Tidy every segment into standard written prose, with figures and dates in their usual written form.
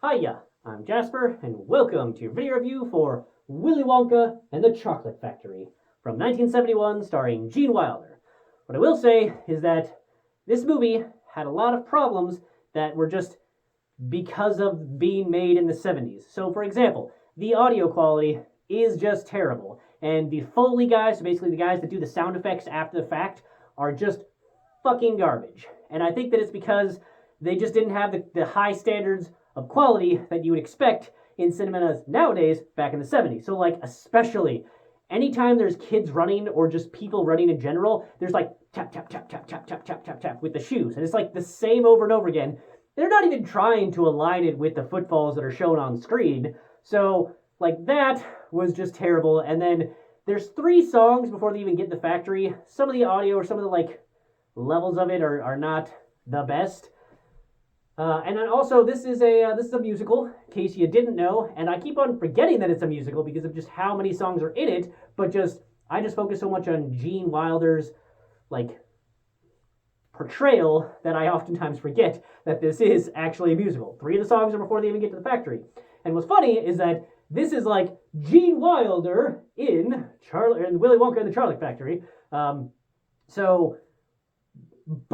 Hiya, I'm Jasper, and welcome to your video review for Willy Wonka and the Chocolate Factory from 1971, starring Gene Wilder. What I will say is that this movie had a lot of problems that were just because of being made in the 70s. So, for example, the audio quality is just terrible, and the Foley guys, so basically the guys that do the sound effects after the fact, are just fucking garbage. And I think that it's because they just didn't have the high standards of quality that you would expect in cinemas nowadays back in the 70s. So, like, especially anytime there's kids running or just people running in general, there's like tap, tap, tap, tap, tap, tap, tap, tap, tap with the shoes. And it's like the same over and over again. They're not even trying to align it with the footfalls that are shown on screen. So, like, that was just terrible. And then there's 3 songs before they even get in the factory. Some of the audio or some of the, like, levels of it are not the best. And then also, this is a musical, in case you didn't know, and I keep on forgetting that it's a musical because of just how many songs are in it, but I just focus so much on Gene Wilder's, like, portrayal that I oftentimes forget that this is actually a musical. 3 of the songs are before they even get to the factory. And what's funny is that this is like Gene Wilder in Willy Wonka and the Chocolate Factory. But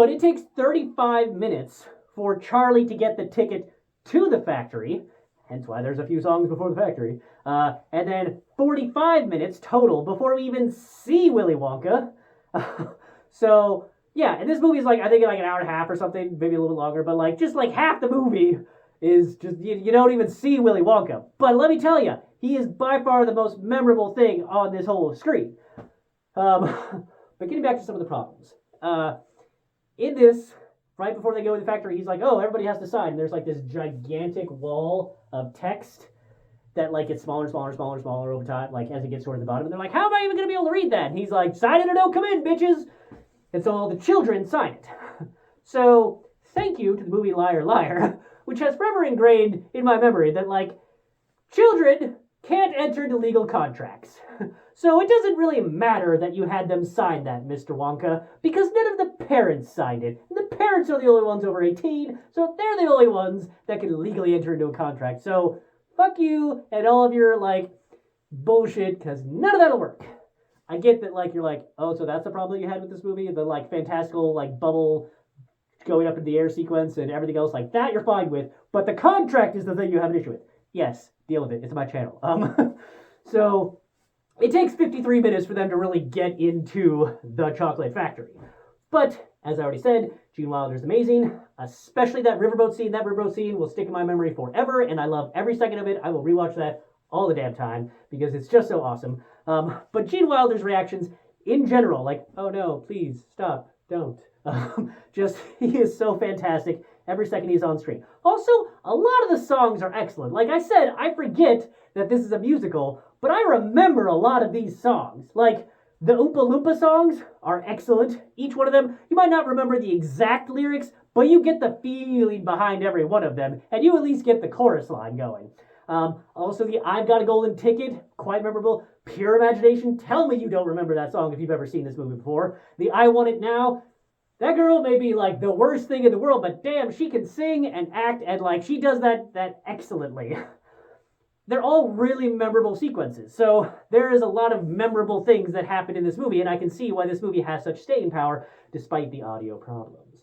it takes 35 minutes for Charlie to get the ticket to the factory, hence why there's a few songs before the factory, and then 45 minutes total before we even see Willy Wonka. So, yeah, and this movie is like, I think like an hour and a half or something, maybe a little bit longer, but like just like half the movie is just, you don't even see Willy Wonka. But let me tell you, he is by far the most memorable thing on this whole screen. But getting back to some of the problems. In this, right before they go to the factory, he's like, oh, everybody has to sign. And there's like this gigantic wall of text that like gets smaller and smaller and smaller and smaller over time, like as it gets towards the bottom. And they're like, how am I even going to be able to read that? And he's like, sign it or don't come in, bitches. And so all the children sign it. So thank you to the movie Liar Liar, which has forever ingrained in my memory that like children can't enter into legal contracts. So it doesn't really matter that you had them sign that, Mr. Wonka, because none of the parents signed it. And the parents are the only ones over 18, so they're the only ones that can legally enter into a contract. So fuck you and all of your, like, bullshit, because none of that'll work. I get that, like, you're like, oh, so that's the problem you had with this movie? The, like, fantastical, like, bubble going up in the air sequence and everything else like that you're fine with, but the contract is the thing you have an issue with. Yes, deal with it. It's my channel. So it takes 53 minutes for them to really get into the Chocolate Factory. But, as I already said, Gene Wilder's amazing, especially that riverboat scene. That riverboat scene will stick in my memory forever, and I love every second of it. I will rewatch that all the damn time, because it's just so awesome. But Gene Wilder's reactions, in general, like, oh no, please, stop, don't. He is so fantastic every second he's on screen. Also, a lot of the songs are excellent. Like I said, I forget that this is a musical, but I remember a lot of these songs. Like, the Oompa Loompa songs are excellent. Each one of them, you might not remember the exact lyrics, but you get the feeling behind every one of them, and you at least get the chorus line going. Also, the I've Got a Golden Ticket, quite memorable. Pure Imagination, tell me you don't remember that song if you've ever seen this movie before. The I Want It Now, that girl may be like the worst thing in the world, but damn, she can sing and act, and like she does that excellently. They're all really memorable sequences. So there is a lot of memorable things that happen in this movie, and I can see why this movie has such staying power despite the audio problems.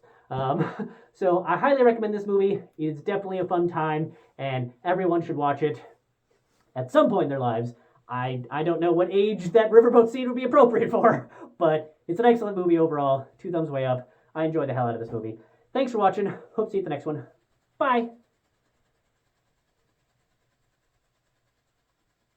So I highly recommend this movie. It's definitely a fun time, and everyone should watch it at some point in their lives. I don't know what age that riverboat scene would be appropriate for, but it's an excellent movie overall. 2 thumbs way up. I enjoy the hell out of this movie. Thanks for watching. Hope to see you at the next one. Bye.